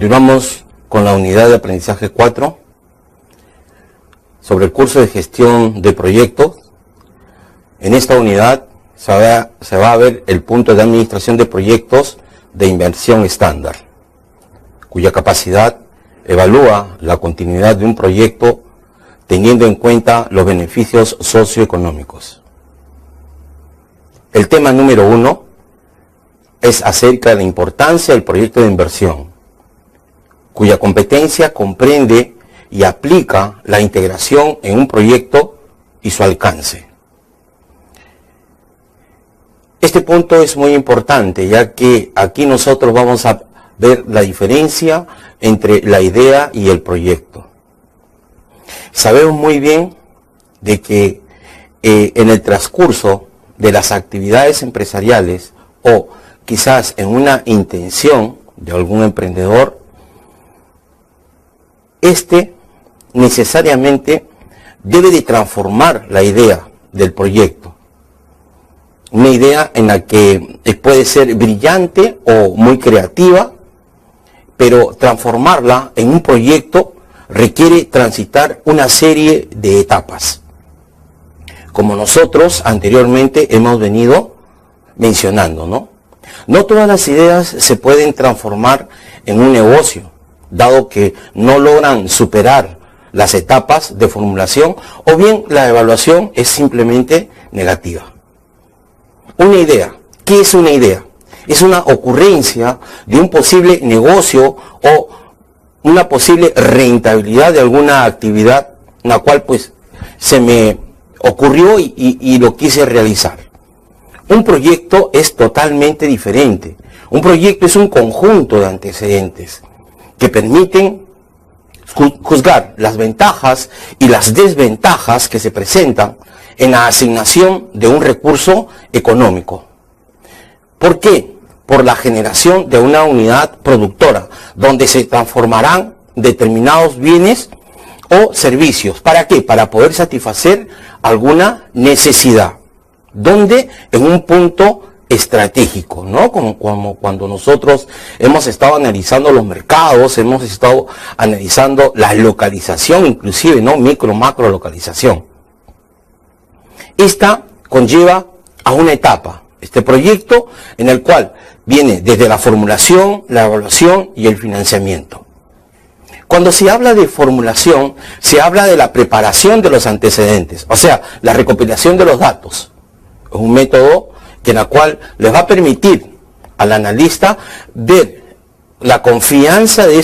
Continuamos con la unidad de aprendizaje 4 sobre el curso de gestión de proyectos. En esta unidad se va a ver el punto de administración de proyectos de inversión estándar, cuya capacidad evalúa la continuidad de un proyecto teniendo en cuenta los beneficios socioeconómicos. El tema número 1 es acerca de la importancia del proyecto de inversión, cuya competencia comprende y aplica la integración en un proyecto y su alcance. Este punto es muy importante, ya que aquí nosotros vamos a ver la diferencia entre la idea y el proyecto. Sabemos muy bien de que en el transcurso de las actividades empresariales o quizás en una intención de algún emprendedor, este necesariamente debe de transformar la idea del proyecto. Una idea en la que puede ser brillante o muy creativa, pero transformarla en un proyecto requiere transitar una serie de etapas, como nosotros anteriormente hemos venido mencionando, ¿no? No todas las ideas se pueden transformar en un negocio, dado que no logran superar las etapas de formulación o bien la evaluación es simplemente negativa. Una idea. ¿Qué es una idea? Es una ocurrencia de un posible negocio o una posible rentabilidad de alguna actividad en la cual pues se me ocurrió y lo quise realizar. Un proyecto es totalmente diferente. Un proyecto es un conjunto de antecedentes que permiten juzgar las ventajas y las desventajas que se presentan en la asignación de un recurso económico. ¿Por qué? Por la generación de una unidad productora, donde se transformarán determinados bienes o servicios. ¿Para qué? Para poder satisfacer alguna necesidad. ¿Dónde? En un punto estratégico, ¿no? Como cuando nosotros hemos estado analizando los mercados, hemos estado analizando la localización, inclusive, ¿no? Micro, macro localización. Esta conlleva a una etapa, este proyecto en el cual viene desde la formulación, la evaluación y el financiamiento. Cuando se habla de formulación, se habla de la preparación de los antecedentes, o sea, la recopilación de los datos. Es un método en el cual les va a permitir al analista ver la confianza de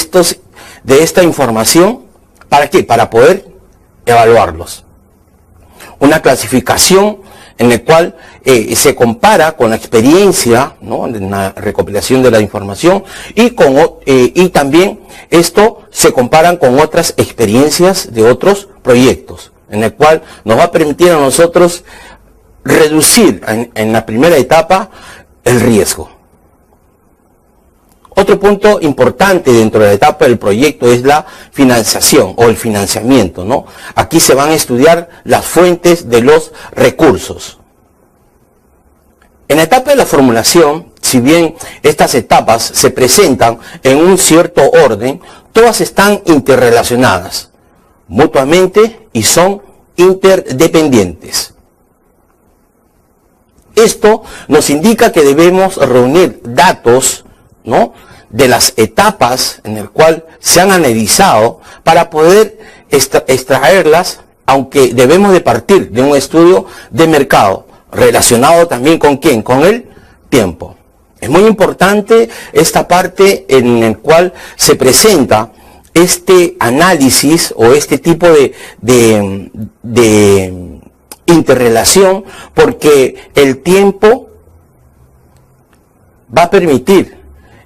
esta información. ¿Para qué? Para poder evaluarlos. Una clasificación en la cual se compara con la experiencia, ¿no?, en la recopilación de la información y también esto se comparan con otras experiencias de otros proyectos, en el cual nos va a permitir a nosotros reducir en la primera etapa el riesgo. Otro punto importante dentro de la etapa del proyecto es la financiación o el financiamiento, ¿no? Aquí se van a estudiar las fuentes de los recursos. En la etapa de la formulación, si bien estas etapas se presentan en un cierto orden, todas están interrelacionadas mutuamente y son interdependientes. Esto nos indica que debemos reunir datos, ¿no?, de las etapas en el cual se han analizado para poder extraerlas, aunque debemos de partir de un estudio de mercado relacionado también con ¿quién? Con el tiempo. Es muy importante esta parte en el cual se presenta este análisis o este tipo de interrelación, porque el tiempo va a permitir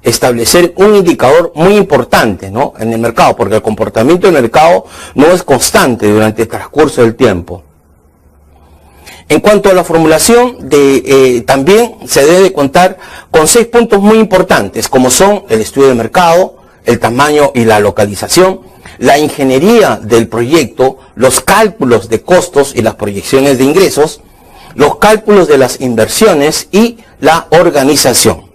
establecer un indicador muy importante, ¿no?, en el mercado, porque el comportamiento del mercado no es constante durante el transcurso del tiempo. En cuanto a la formulación, también se debe contar con 6 puntos muy importantes, como son el estudio de mercado, el tamaño y la localización, la ingeniería del proyecto, los cálculos de costos y las proyecciones de ingresos, los cálculos de las inversiones y la organización.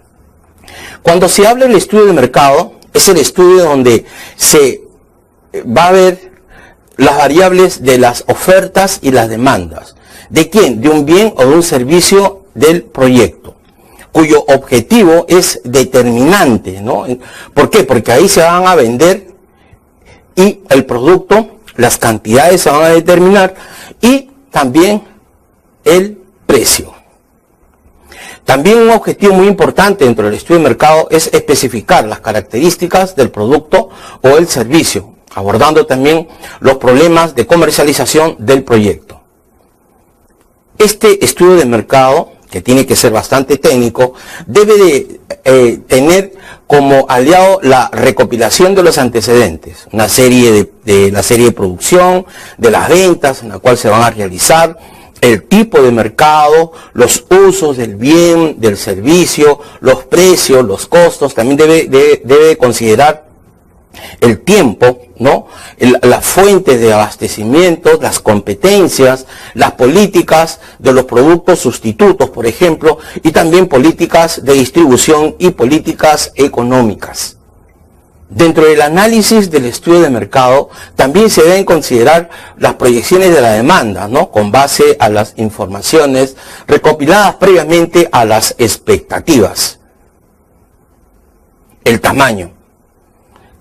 Cuando se habla del estudio de mercado, es el estudio donde se va a ver las variables de las ofertas y las demandas. ¿De quién? De un bien o de un servicio del proyecto, cuyo objetivo es determinante, ¿no? ¿Por qué? Porque ahí se van a vender y el producto, las cantidades se van a determinar y también el precio. También un objetivo muy importante dentro del estudio de mercado es especificar las características del producto o el servicio, abordando también los problemas de comercialización del proyecto. Este estudio de mercado, que tiene que ser bastante técnico, debe de tener como aliado la recopilación de los antecedentes, una serie de la serie de producción, de las ventas en la cual se van a realizar, el tipo de mercado, los usos del bien, del servicio, los precios, los costos. También debe considerar el tiempo, ¿no? Las fuentes de abastecimiento, las competencias, las políticas de los productos sustitutos, por ejemplo, y también políticas de distribución y políticas económicas. Dentro del análisis del estudio de mercado, también se deben considerar las proyecciones de la demanda, ¿no? Con base a las informaciones recopiladas previamente a las expectativas. El tamaño.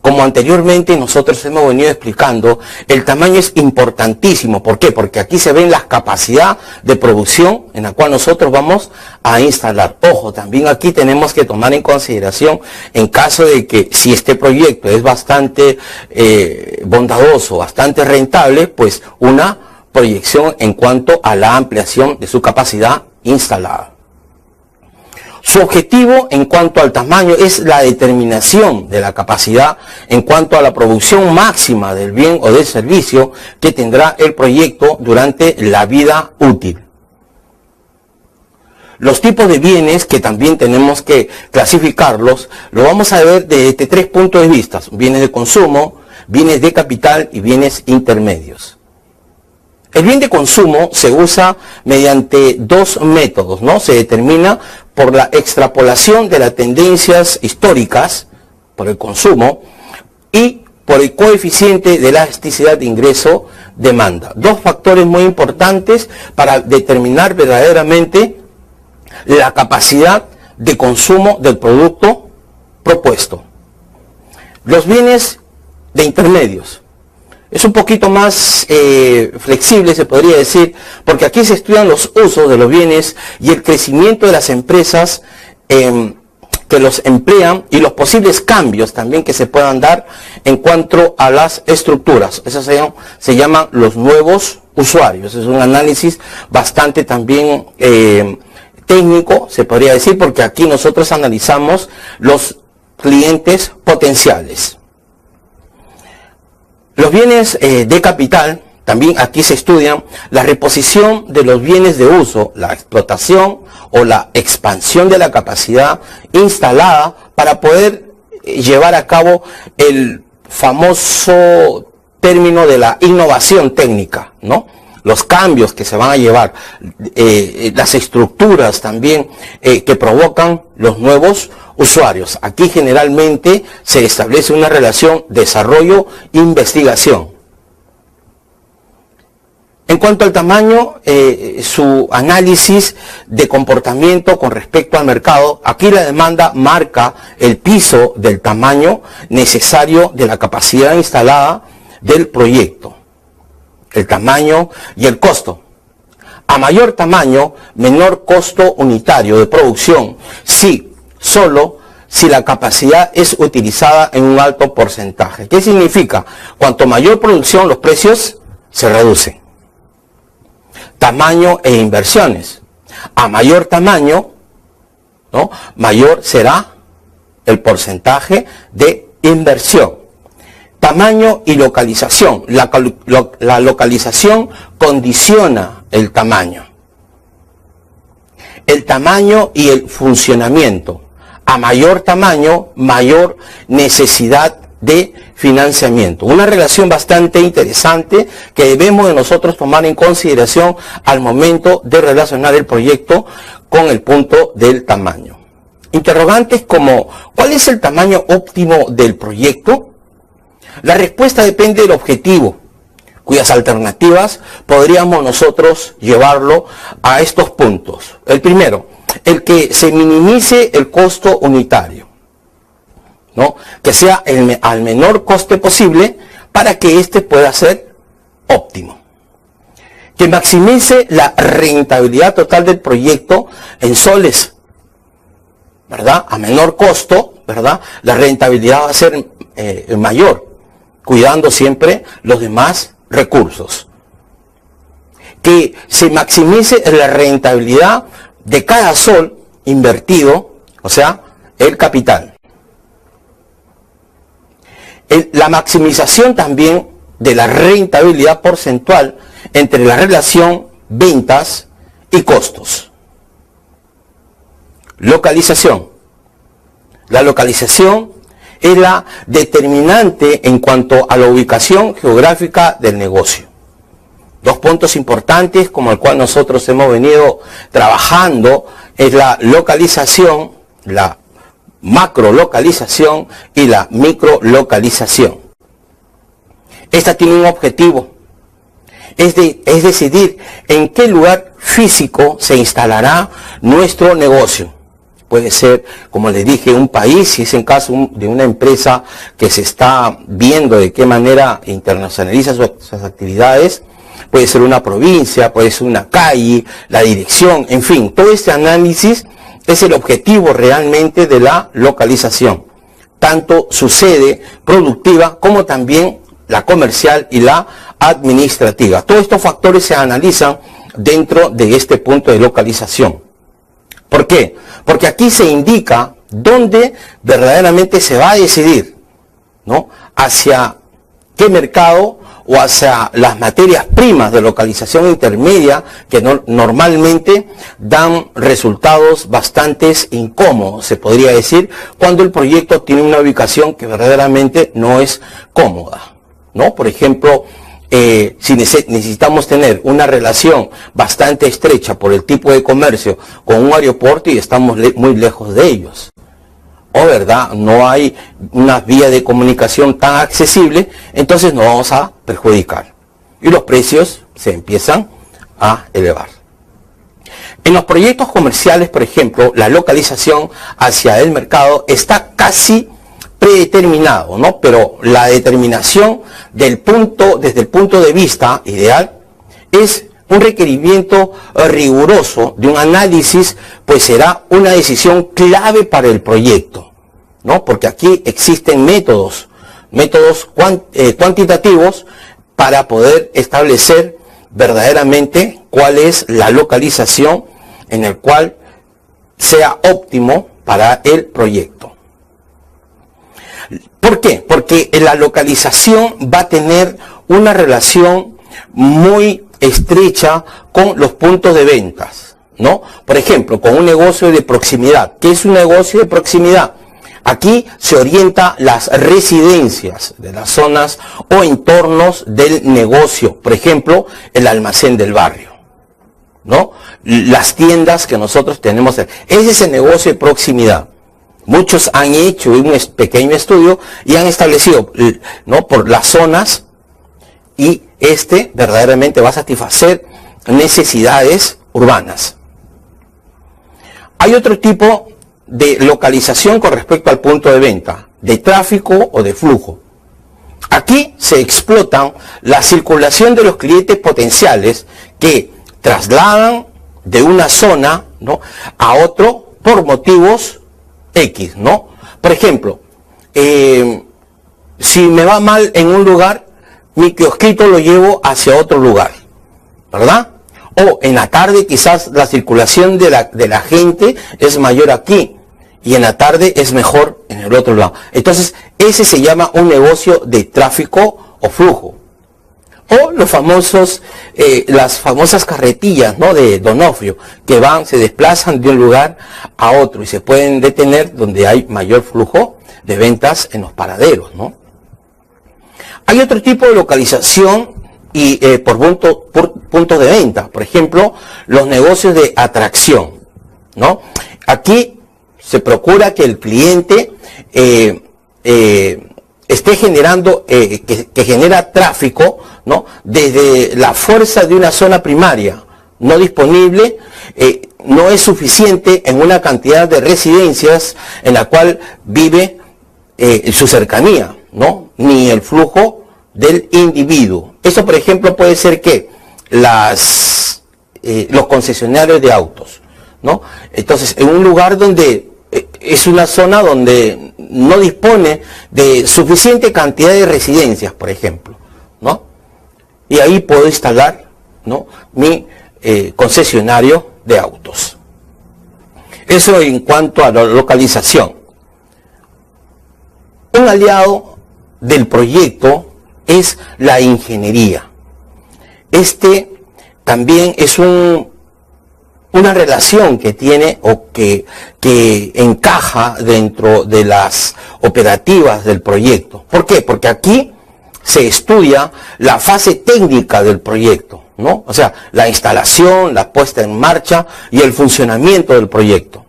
Como anteriormente nosotros hemos venido explicando, el tamaño es importantísimo. ¿Por qué? Porque aquí se ven las capacidades de producción en la cual nosotros vamos a instalar. Ojo, también aquí tenemos que tomar en consideración, en caso de que si este proyecto es bastante bondadoso, bastante rentable, pues una proyección en cuanto a la ampliación de su capacidad instalada. Su objetivo en cuanto al tamaño es la determinación de la capacidad en cuanto a la producción máxima del bien o del servicio que tendrá el proyecto durante la vida útil. Los tipos de bienes que también tenemos que clasificarlos, lo vamos a ver desde 3 puntos de vista: bienes de consumo, bienes de capital y bienes intermedios. El bien de consumo se usa mediante 2 métodos, ¿no? Se determina por la extrapolación de las tendencias históricas, por el consumo, y por el coeficiente de elasticidad de ingreso-demanda. 2 factores muy importantes para determinar verdaderamente la capacidad de consumo del producto propuesto. Los bienes de intermedios. Es un poquito más flexible, se podría decir, porque aquí se estudian los usos de los bienes y el crecimiento de las empresas que los emplean y los posibles cambios también que se puedan dar en cuanto a las estructuras. Esos se llaman los nuevos usuarios. Es un análisis bastante también técnico, se podría decir, porque aquí nosotros analizamos los clientes potenciales. Los bienes de capital, también aquí se estudian la reposición de los bienes de uso, la explotación o la expansión de la capacidad instalada para poder llevar a cabo el famoso término de la innovación técnica, ¿no? Los cambios que se van a llevar, las estructuras también que provocan los nuevos usuarios. Aquí generalmente se establece una relación desarrollo-investigación. En cuanto al tamaño, su análisis de comportamiento con respecto al mercado, aquí la demanda marca el piso del tamaño necesario de la capacidad instalada del proyecto. El tamaño y el costo. A mayor tamaño, menor costo unitario de producción, solo si la capacidad es utilizada en un alto porcentaje. ¿Qué significa? Cuanto mayor producción, los precios se reducen. Tamaño e inversiones. A mayor tamaño, ¿no?, mayor será el porcentaje de inversión. Tamaño y localización. La localización condiciona el tamaño. El tamaño y el funcionamiento. A mayor tamaño, mayor necesidad de financiamiento. Una relación bastante interesante que debemos de nosotros tomar en consideración al momento de relacionar el proyecto con el punto del tamaño. Interrogantes como, ¿cuál es el tamaño óptimo del proyecto? La respuesta depende del objetivo, cuyas alternativas podríamos nosotros llevarlo a estos puntos. El primero, el que se minimice el costo unitario, ¿no? Que sea al menor coste posible para que éste pueda ser óptimo. Que maximice la rentabilidad total del proyecto en soles, ¿verdad? A menor costo, ¿verdad? La rentabilidad va a ser mayor, cuidando siempre los demás recursos. Que se maximice la rentabilidad de cada sol invertido, o sea, el capital. La maximización también de la rentabilidad porcentual entre la relación ventas y costos. Localización. La localización es la determinante en cuanto a la ubicación geográfica del negocio. Dos puntos importantes como el cual nosotros hemos venido trabajando es la localización, la macrolocalización y la microlocalización. Esta tiene un objetivo, es decidir en qué lugar físico se instalará nuestro negocio. Puede ser, como les dije, un país, si es en caso de una empresa que se está viendo de qué manera internacionaliza sus actividades. Puede ser una provincia, puede ser una calle, la dirección, en fin, todo este análisis es el objetivo realmente de la localización. Tanto su sede productiva como también la comercial y la administrativa. Todos estos factores se analizan dentro de este punto de localización. ¿Por qué? Porque aquí se indica dónde verdaderamente se va a decidir, ¿no? Hacia qué mercado o hacia las materias primas de localización intermedia que normalmente dan resultados bastante incómodos, se podría decir, cuando el proyecto tiene una ubicación que verdaderamente no es cómoda, ¿no? Por ejemplo, si necesitamos tener una relación bastante estrecha por el tipo de comercio con un aeropuerto y estamos muy lejos de ellos, o verdad, no hay una vía de comunicación tan accesible, entonces nos vamos a perjudicar y los precios se empiezan a elevar. En los proyectos comerciales, por ejemplo, la localización hacia el mercado está casi predeterminado, ¿no? Pero la determinación desde el punto de vista ideal es un requerimiento riguroso de un análisis, pues será una decisión clave para el proyecto, ¿no? Porque aquí existen métodos cuantitativos para poder establecer verdaderamente cuál es la localización en el cual sea óptimo para el proyecto. ¿Por qué? Porque la localización va a tener una relación muy estrecha con los puntos de ventas, ¿no? Por ejemplo, con un negocio de proximidad. ¿Qué es un negocio de proximidad? Aquí se orienta las residencias de las zonas o entornos del negocio. Por ejemplo, el almacén del barrio, ¿no? Las tiendas que nosotros tenemos. Ese es el negocio de proximidad. Muchos han hecho un pequeño estudio y han establecido, ¿no?, por las zonas, y verdaderamente va a satisfacer necesidades urbanas. Hay otro tipo de localización con respecto al punto de venta, de tráfico o de flujo. Aquí se explotan la circulación de los clientes potenciales que trasladan de una zona, ¿no?, a otro por motivos X, ¿no? Por ejemplo, si me va mal en un lugar, mi kiosquito lo llevo hacia otro lugar, ¿verdad? O en la tarde quizás la circulación de la gente es mayor aquí y en la tarde es mejor en el otro lado. Entonces, ese se llama un negocio de tráfico o flujo. O los famosos, las famosas carretillas, ¿no?, de Donofrio, que se desplazan de un lugar a otro y se pueden detener donde hay mayor flujo de ventas en los paraderos, ¿no? Hay otro tipo de localización y por puntos de venta. Por ejemplo, los negocios de atracción, ¿no? Aquí Se procura que el cliente esté generando, que genera tráfico, ¿no?, desde la fuerza de una zona primaria no disponible, no es suficiente en una cantidad de residencias en la cual vive su cercanía, ¿no?, ni el flujo del individuo. Eso, por ejemplo, puede ser que los concesionarios de autos, ¿no? Entonces, en un lugar donde es una zona donde no dispone de suficiente cantidad de residencias, por ejemplo, ¿no?, y ahí puedo instalar, ¿no?, mi concesionario de autos. Eso en cuanto a la localización. Un aliado del proyecto es la ingeniería. Este también es una relación que tiene o que encaja dentro de las operativas del proyecto. ¿Por qué? Porque aquí se estudia la fase técnica del proyecto, ¿no? O sea, la instalación, la puesta en marcha y el funcionamiento del proyecto.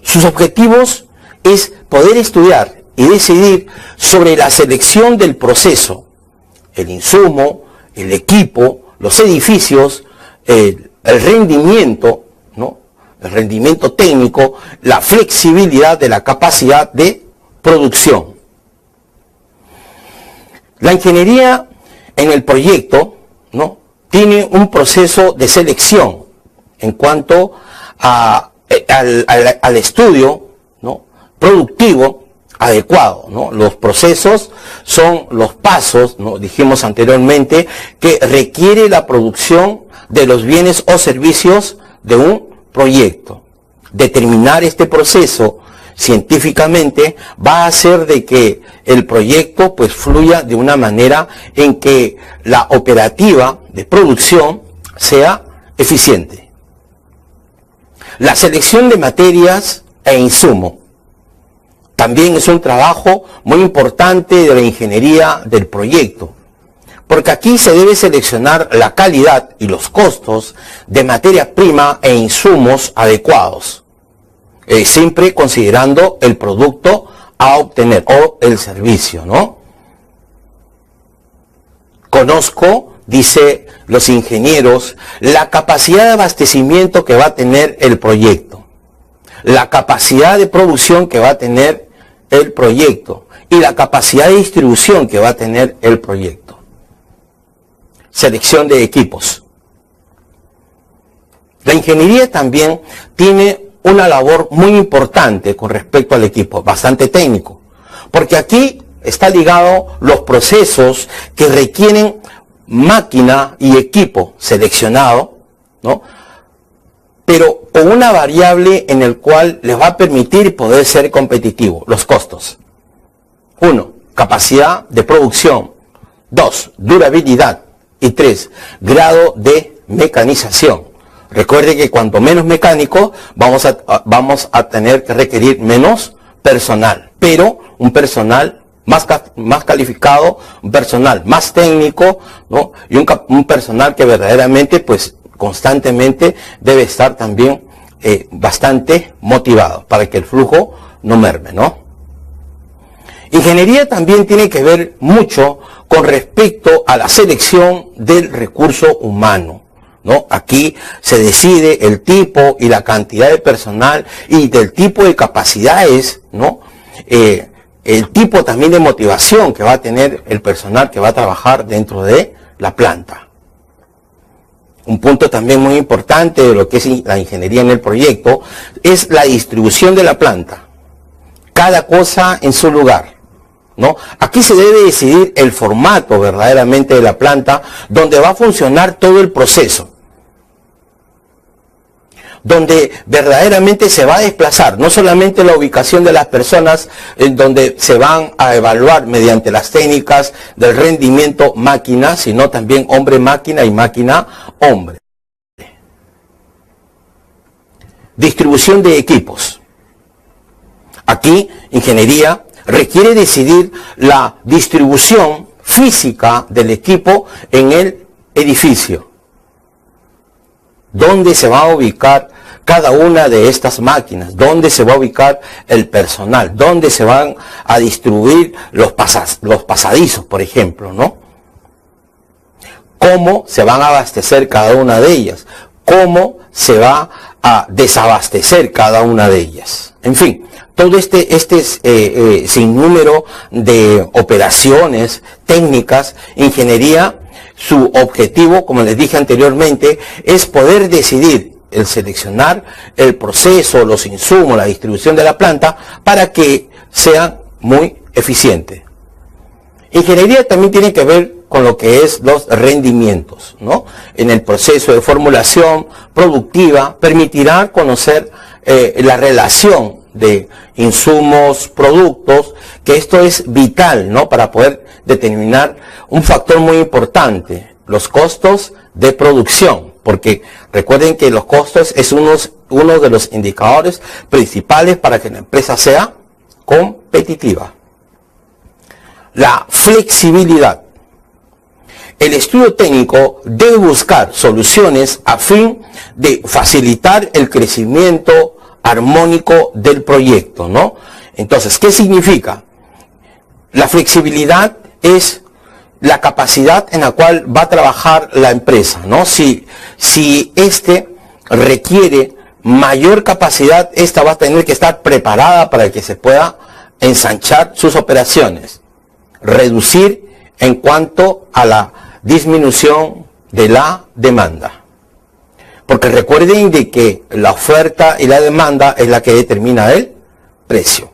Sus objetivos es poder estudiar y decidir sobre la selección del proceso, el insumo, el equipo, los edificios, el rendimiento, ¿no?, el rendimiento técnico, la flexibilidad de la capacidad de producción. La ingeniería en el proyecto, ¿no?, tiene un proceso de selección en cuanto al estudio, ¿no?, productivo adecuado, ¿no? Los procesos son los pasos, ¿no?, dijimos anteriormente, que requiere la producción de los bienes o servicios de un proyecto. Determinar este proceso científicamente va a hacer de que el proyecto pues fluya de una manera en que la operativa de producción sea eficiente. La selección de materias e insumos también es un trabajo muy importante de la ingeniería del proyecto, porque aquí se debe seleccionar la calidad y los costos de materia prima e insumos adecuados, siempre considerando el producto a obtener o el servicio, ¿no? Conozco, dice los ingenieros, la capacidad de abastecimiento que va a tener el proyecto, la capacidad de producción que va a tener el proyecto y la capacidad de distribución que va a tener el proyecto. Selección de equipos. La ingeniería también tiene una labor muy importante con respecto al equipo, bastante técnico, porque aquí está ligado los procesos que requieren máquina y equipo seleccionado, ¿no?, pero con una variable en el cual les va a permitir poder ser competitivo, los costos. 1, capacidad de producción. 2, durabilidad. Y 3, grado de mecanización. Recuerde que cuanto menos mecánico, vamos a tener que requerir menos personal, pero un personal más calificado, un personal más técnico, ¿no?, y un personal que verdaderamente pues constantemente debe estar también bastante motivado para que el flujo no merme, ¿no? Ingeniería también tiene que ver mucho con respecto a la selección del recurso humano, ¿no? Aquí se decide el tipo y la cantidad de personal y del tipo de capacidades, ¿no? El tipo también de motivación que va a tener el personal que va a trabajar dentro de la planta. Un punto también muy importante de lo que es la ingeniería en el proyecto es la distribución de la planta. Cada cosa en su lugar, ¿no? Aquí se debe decidir el formato verdaderamente de la planta donde va a funcionar todo el proceso, donde verdaderamente se va a desplazar, no solamente la ubicación de las personas, en donde se van a evaluar mediante las técnicas del rendimiento máquina, sino también hombre-máquina y máquina-hombre. Distribución de equipos. Aquí, ingeniería requiere decidir la distribución física del equipo en el edificio. ¿Dónde se va a ubicar cada una de estas máquinas, dónde se va a ubicar el personal, dónde se van a distribuir los pasadizos, por ejemplo, ¿no? Cómo se van a abastecer cada una de ellas, cómo se va a desabastecer cada una de ellas. En fin, todo este sinnúmero de operaciones técnicas, ingeniería, su objetivo, como les dije anteriormente, es poder decidir el seleccionar el proceso, los insumos, la distribución de la planta para que sea muy eficiente. Ingeniería también tiene que ver con lo que es los rendimientos, ¿no? En el proceso de formulación productiva permitirá conocer la relación de insumos, productos, que esto es vital, ¿no? Para poder determinar un factor muy importante, los costos de producción, porque recuerden que los costos es uno de los indicadores principales para que la empresa sea competitiva. La flexibilidad. El estudio técnico debe buscar soluciones a fin de facilitar el crecimiento armónico del proyecto, ¿no? Entonces, ¿qué significa? La flexibilidad es la capacidad en la cual va a trabajar la empresa, ¿no? Si este requiere mayor capacidad, esta va a tener que estar preparada para que se pueda ensanchar sus operaciones, reducir en cuanto a la disminución de la demanda. Porque recuerden de que la oferta y la demanda es la que determina el precio.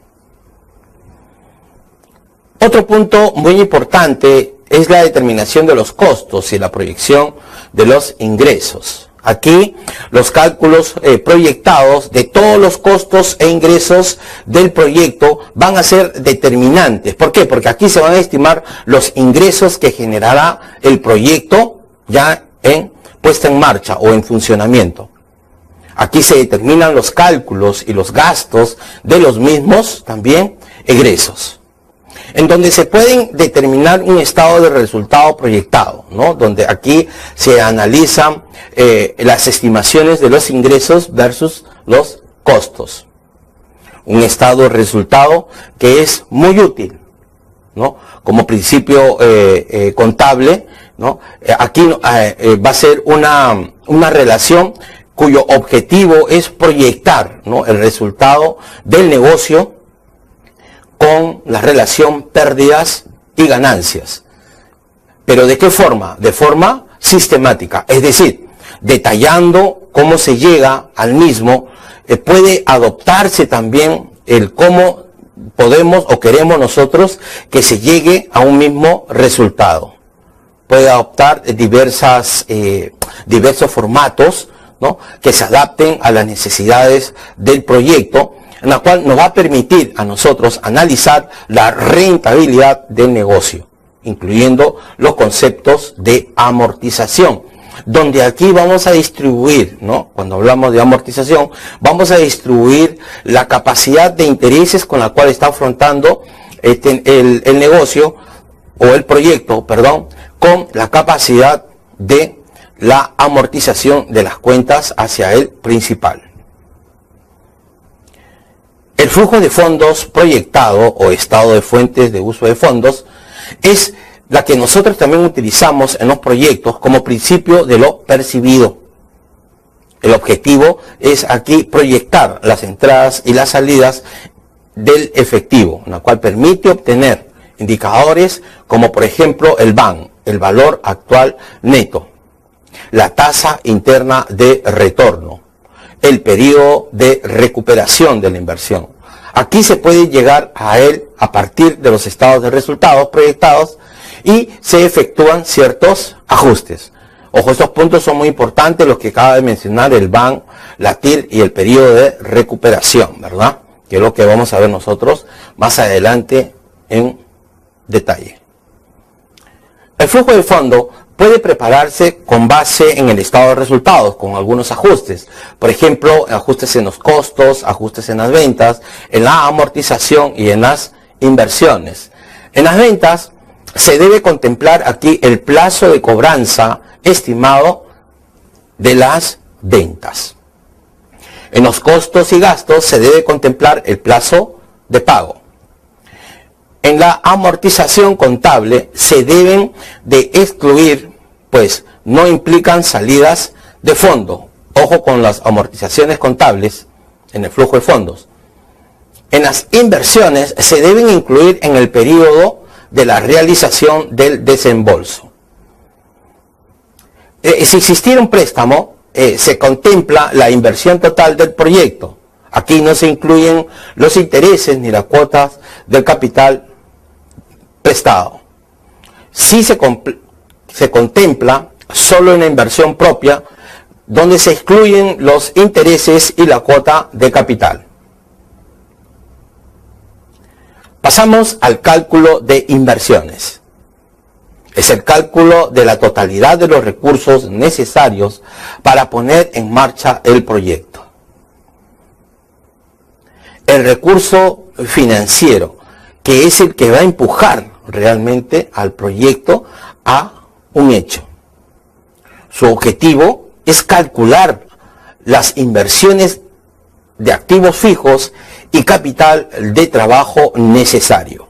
Otro punto muy importante es la determinación de los costos y la proyección de los ingresos. Aquí los cálculos proyectados de todos los costos e ingresos del proyecto van a ser determinantes. ¿Por qué? Porque aquí se van a estimar los ingresos que generará el proyecto ya en puesta en marcha o en funcionamiento. Aquí se determinan los cálculos y los gastos de los mismos también egresos, en donde se pueden determinar un estado de resultado proyectado, ¿no? Donde aquí se analizan las estimaciones de los ingresos versus los costos. Un estado de resultado que es muy útil, ¿no? Como principio contable, ¿no? Aquí va a ser una relación cuyo objetivo es proyectar, ¿no?, el resultado del negocio con la relación pérdidas y ganancias. ¿Pero de qué forma? De forma sistemática, es decir, detallando cómo se llega al mismo. Puede adoptarse también el cómo podemos o queremos nosotros que se llegue a un mismo resultado. Puede adoptar diversos formatos, ¿no?, que se adapten a las necesidades del proyecto, en la cual nos va a permitir a nosotros analizar la rentabilidad del negocio, incluyendo los conceptos de amortización, donde aquí vamos a distribuir, ¿no?, cuando hablamos de amortización, vamos a distribuir la capacidad de intereses con la cual está afrontando el negocio o el proyecto, perdón, con la capacidad de la amortización de las cuentas hacia el principal. El flujo de fondos proyectado o estado de fuentes de uso de fondos es la que nosotros también utilizamos en los proyectos como principio de lo percibido. El objetivo es aquí proyectar las entradas y las salidas del efectivo, la cual permite obtener indicadores como por ejemplo el VAN, el valor actual neto, la tasa interna de retorno, el periodo de recuperación de la inversión. Aquí se puede llegar a él a partir de los estados de resultados proyectados y se efectúan ciertos ajustes. Ojo, estos puntos son muy importantes, los que acaba de mencionar, el VAN, la TIR y el periodo de recuperación, ¿verdad? Que es lo que vamos a ver nosotros más adelante en detalle. El flujo de fondo puede prepararse con base en el estado de resultados, con algunos ajustes. Por ejemplo, ajustes en los costos, ajustes en las ventas, en la amortización y en las inversiones. En las ventas se debe contemplar aquí el plazo de cobranza estimado de las ventas. En los costos y gastos se debe contemplar el plazo de pago. En la amortización contable se deben de excluir, pues no implican salidas de fondo. Ojo con las amortizaciones contables en el flujo de fondos. En las inversiones se deben incluir en el periodo de la realización del desembolso. Si existiera un préstamo, se contempla la inversión total del proyecto. Aquí no se incluyen los intereses ni las cuotas del capital prestado. Sí se contempla solo en la inversión propia, donde se excluyen los intereses y la cuota de capital. Pasamos al cálculo de inversiones. Es el cálculo de la totalidad de los recursos necesarios para poner en marcha el proyecto. El recurso financiero, que es el que va a empujar realmente al proyecto a un hecho. Su objetivo es calcular las inversiones de activos fijos y capital de trabajo necesario.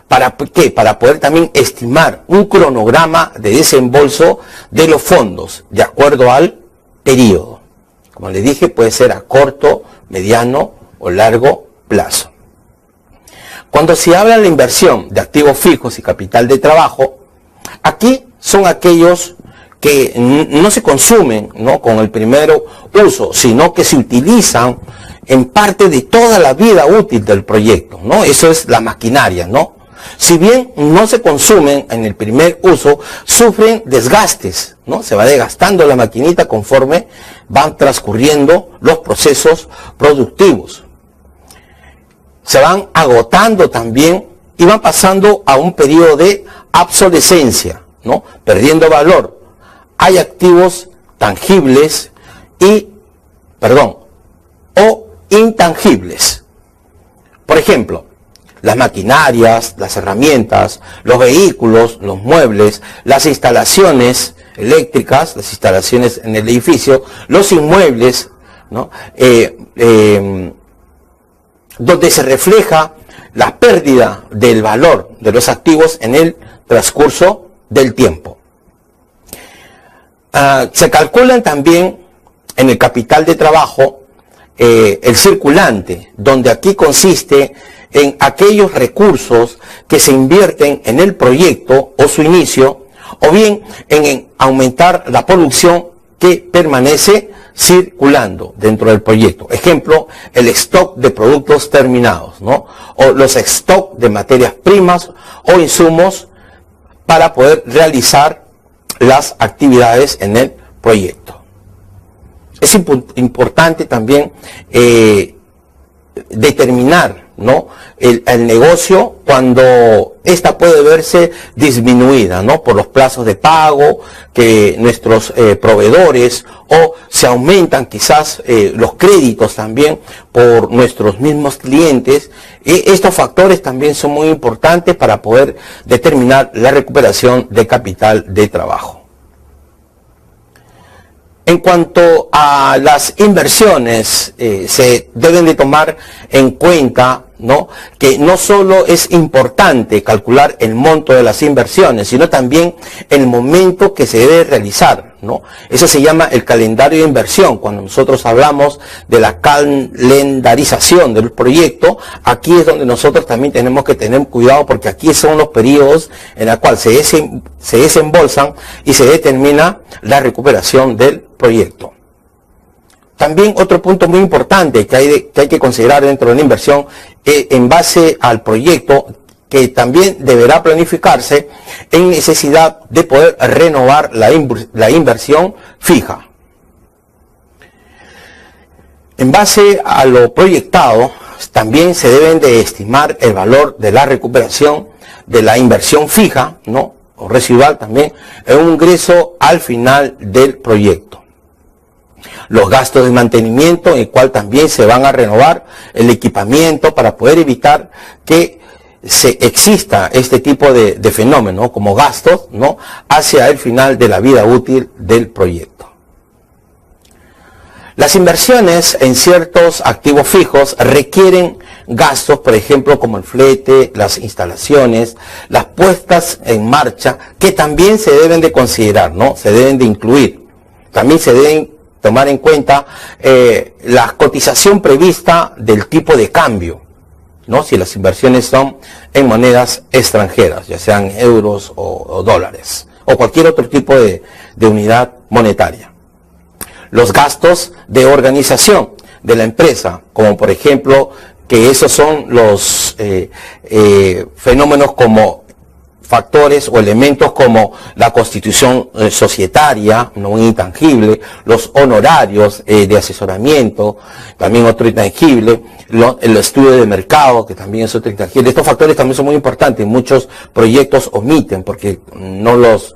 ¿Para qué? Para poder también estimar un cronograma de desembolso de los fondos de acuerdo al periodo. Como les dije, puede ser a corto, mediano o largo plazo. Cuando se habla de la inversión de activos fijos y capital de trabajo, aquí son aquellos que no se consumen, ¿no?, con el primer uso, sino que se utilizan en parte de toda la vida útil del proyecto, ¿no? Eso es la maquinaria, ¿no? Si bien no se consumen en el primer uso, sufren desgastes, ¿no? Se va desgastando la maquinita conforme van transcurriendo los procesos productivos. Se van agotando también y van pasando a un periodo de obsolescencia, ¿no?, perdiendo valor. Hay activos tangibles o intangibles. Por ejemplo, las maquinarias, las herramientas, los vehículos, los muebles, las instalaciones eléctricas, las instalaciones en el edificio, los inmuebles, ¿no?, donde se refleja la pérdida del valor de los activos en el transcurso del tiempo. Se calculan también en el capital de trabajo el circulante, donde aquí consiste en aquellos recursos que se invierten en el proyecto o su inicio, o bien en aumentar la producción que permanece circulando dentro del proyecto. Ejemplo, el stock de productos terminados, ¿no?, o los stock de materias primas o insumos para poder realizar las actividades en el proyecto. Es importante también determinar, ¿no?, el negocio cuando ésta puede verse disminuida, ¿no?, por los plazos de pago que nuestros proveedores, o se aumentan quizás los créditos también por nuestros mismos clientes. Estos factores también son muy importantes para poder determinar la recuperación de capital de trabajo. En cuanto a las inversiones, se deben de tomar en cuenta, ¿no?, que no solo es importante calcular el monto de las inversiones, sino también el momento que se debe realizar, ¿no? Eso se llama el calendario de inversión. Cuando nosotros hablamos de la calendarización del proyecto, aquí es donde nosotros también tenemos que tener cuidado, porque aquí son los periodos en los cuales se desembolsan y se determina la recuperación del proyecto. También otro punto muy importante que hay que considerar dentro de la inversión, en base al proyecto, que también deberá planificarse en necesidad de poder renovar la inversión fija. En base a lo proyectado, también se deben de estimar el valor de la recuperación de la inversión fija, ¿no?, o residual también, en un ingreso al final del proyecto. Los gastos de mantenimiento, en el cual también se van a renovar el equipamiento para poder evitar que exista este tipo de fenómeno como gastos, ¿no?, hacia el final de la vida útil del proyecto. Las inversiones en ciertos activos fijos requieren gastos, por ejemplo, como el flete, las instalaciones, las puestas en marcha, que también se deben de considerar, ¿no? Se deben de incluir. También se deben tomar en cuenta la cotización prevista del tipo de cambio, ¿no? Si las inversiones son en monedas extranjeras, ya sean euros o dólares, o cualquier otro tipo de unidad monetaria. Los gastos de organización de la empresa, como por ejemplo, que esos son los fenómenos como factores o elementos como la constitución societaria, no un intangible, los honorarios de asesoramiento, también otro intangible, el estudio de mercado, que también es otro intangible. Estos factores también son muy importantes, muchos proyectos omiten porque no los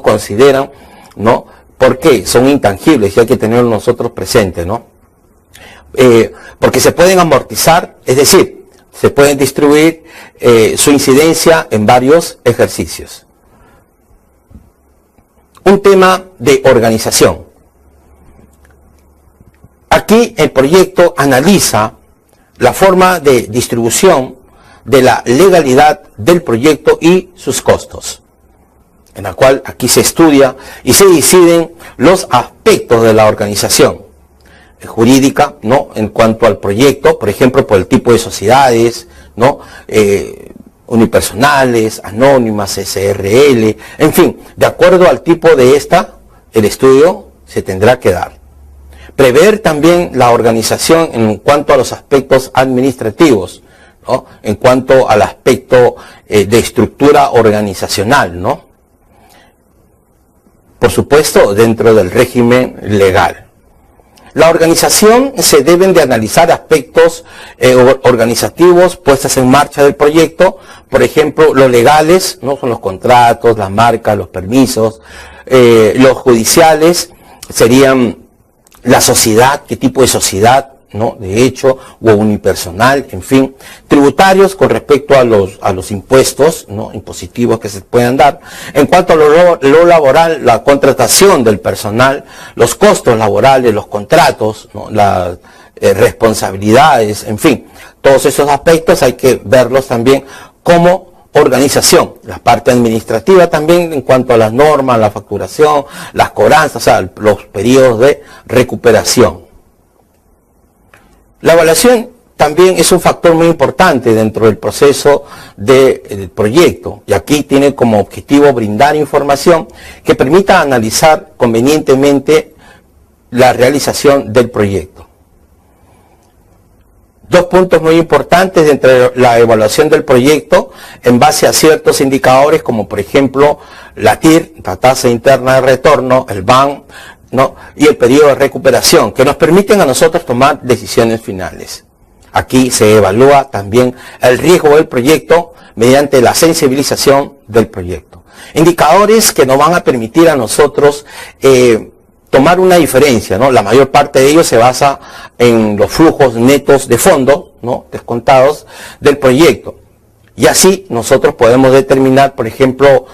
consideran, ¿no? ¿Por qué? Son intangibles y hay que tenerlos nosotros presentes, ¿no? Porque se pueden amortizar, es decir, se pueden distribuir su incidencia en varios ejercicios. Un tema de organización. Aquí el proyecto analiza la forma de distribución de la legalidad del proyecto y sus costos, en la cual aquí se estudia y se deciden los aspectos de la organización jurídica, ¿no? En cuanto al proyecto, por ejemplo, por el tipo de sociedades, ¿no? Unipersonales, anónimas, SRL, en fin, de acuerdo al tipo de el estudio se tendrá que dar. Prever también la organización en cuanto a los aspectos administrativos, ¿no? En cuanto al aspecto de estructura organizacional, ¿no? Por supuesto, dentro del régimen legal. La organización se deben de analizar aspectos organizativos puestas en marcha del proyecto, por ejemplo, los legales, ¿no? Son los contratos, las marcas, los permisos, los judiciales serían la sociedad, qué tipo de sociedad, ¿no? De hecho, o unipersonal, en fin, tributarios con respecto a los impuestos, ¿no? Impositivos que se puedan dar. En cuanto a lo laboral, la contratación del personal, los costos laborales, los contratos, ¿no? Las responsabilidades, en fin, todos esos aspectos hay que verlos también como organización. La parte administrativa también en cuanto a las normas, la facturación, las cobranzas, o sea, los periodos de recuperación. La evaluación también es un factor muy importante dentro del proceso del proyecto, y aquí tiene como objetivo brindar información que permita analizar convenientemente la realización del proyecto. Dos puntos muy importantes dentro de la evaluación del proyecto en base a ciertos indicadores como por ejemplo la TIR, la tasa interna de retorno, el BAN, ¿no? Y el periodo de recuperación, que nos permiten a nosotros tomar decisiones finales. Aquí se evalúa también el riesgo del proyecto mediante la sensibilización del proyecto. Indicadores que nos van a permitir a nosotros tomar una diferencia, ¿no? La mayor parte de ellos se basa en los flujos netos de fondo, ¿no? Descontados del proyecto. Y así nosotros podemos determinar, por ejemplo,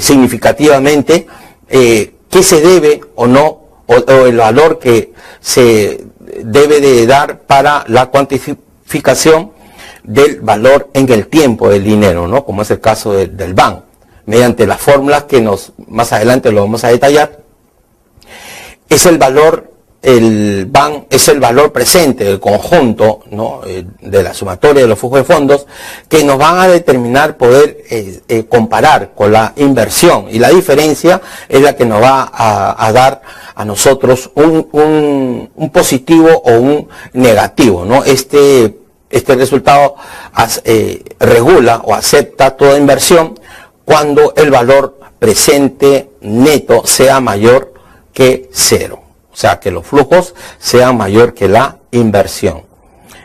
significativamente qué se debe o no, o el valor que se debe de dar para la cuantificación del valor en el tiempo del dinero, ¿no? Como es el caso del BAN, mediante las fórmulas que más adelante lo vamos a detallar. Es el valor, el BAN es el valor presente del conjunto, ¿no? De la sumatoria de los flujos de fondos que nos van a determinar poder comparar con la inversión, y la diferencia es la que nos va a dar a nosotros un positivo o un negativo, ¿no? Este resultado regula o acepta toda inversión cuando el valor presente neto sea mayor que cero, o sea que los flujos sean mayor que la inversión.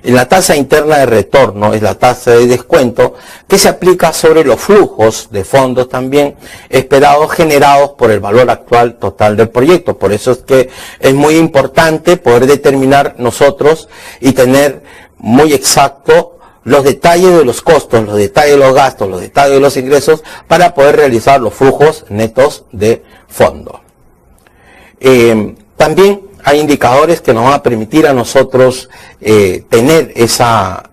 En la tasa interna de retorno es la tasa de descuento que se aplica sobre los flujos de fondos también esperados generados por el valor actual total del proyecto. Por eso es que es muy importante poder determinar nosotros y tener muy exacto los detalles de los costos, los detalles de los gastos, los detalles de los ingresos para poder realizar los flujos netos de fondo. También hay indicadores que nos van a permitir a nosotros tener esa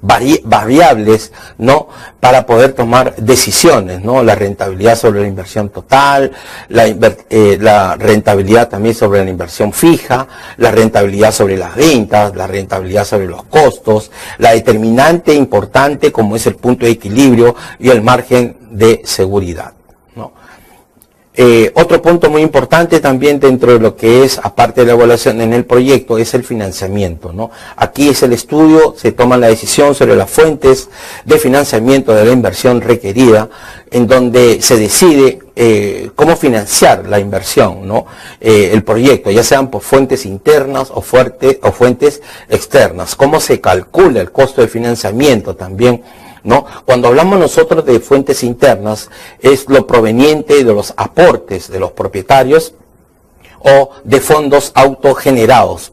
variables, ¿no?, para poder tomar decisiones, ¿no? La rentabilidad sobre la inversión total, la rentabilidad también sobre la inversión fija, la rentabilidad sobre las ventas, la rentabilidad sobre los costos, la determinante importante como es el punto de equilibrio y el margen de seguridad, ¿no? Otro punto muy importante también dentro de lo que es, aparte de la evaluación en el proyecto, es el financiamiento, ¿no? Aquí es el estudio, se toma la decisión sobre las fuentes de financiamiento de la inversión requerida, en donde se decide cómo financiar la inversión, ¿no? El proyecto, ya sean por fuentes internas o fuentes externas. Cómo se calcula el costo de financiamiento también, ¿no? Cuando hablamos nosotros de fuentes internas, es lo proveniente de los aportes de los propietarios o de fondos autogenerados,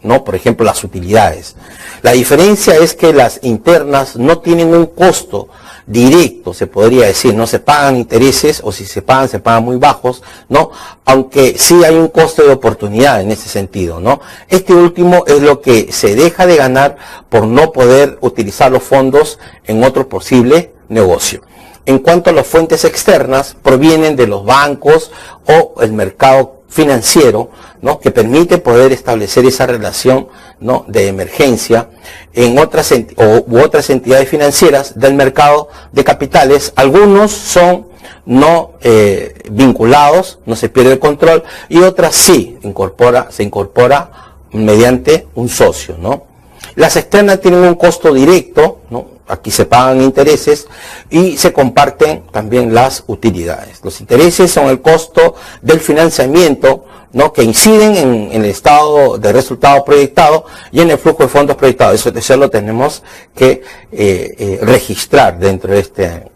¿no? Por ejemplo, las utilidades. La diferencia es que las internas no tienen un costo directo, se podría decir, no se pagan intereses, o si se pagan muy bajos, ¿no? Aunque sí hay un costo de oportunidad en ese sentido, ¿no? Este último es lo que se deja de ganar por no poder utilizar los fondos en otro posible negocio. En cuanto a las fuentes externas, provienen de los bancos o el mercado financiero, ¿no?, que permite poder establecer esa relación, ¿no?, de emergencia en otras entidades financieras del mercado de capitales. Algunos son no vinculados, no se pierde el control, y otras sí se incorpora mediante un socio, ¿no? Las externas tienen un costo directo, ¿no? Aquí se pagan intereses y se comparten también las utilidades. Los intereses son el costo del financiamiento, ¿no?, que inciden en el estado de resultado proyectado y en el flujo de fondos proyectado. Eso lo tenemos que registrar dentro de este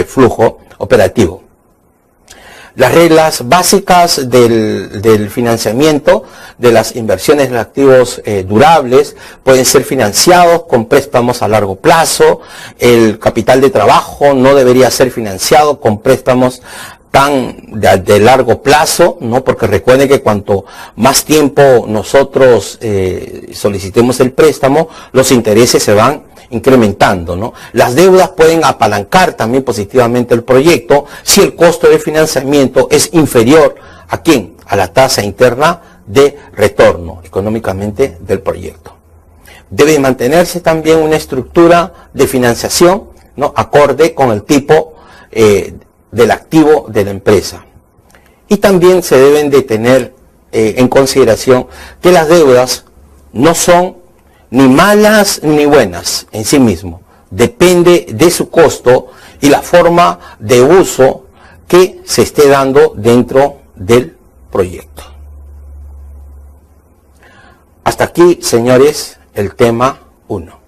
flujo operativo. Las reglas básicas del financiamiento de las inversiones de activos durables pueden ser financiados con préstamos a largo plazo. El capital de trabajo no debería ser financiado con préstamos de largo plazo, ¿no? Porque recuerden que cuanto más tiempo nosotros solicitemos el préstamo, los intereses se van incrementando, ¿no? Las deudas pueden apalancar también positivamente el proyecto si el costo de financiamiento es inferior ¿a quién? A la tasa interna de retorno económicamente del proyecto. Debe mantenerse también una estructura de financiación, ¿no?, acorde con el tipo del activo de la empresa. Y también se deben de tener en consideración que las deudas no son ni malas ni buenas en sí mismo. Depende de su costo y la forma de uso que se esté dando dentro del proyecto. Hasta aquí, señores, el tema 1.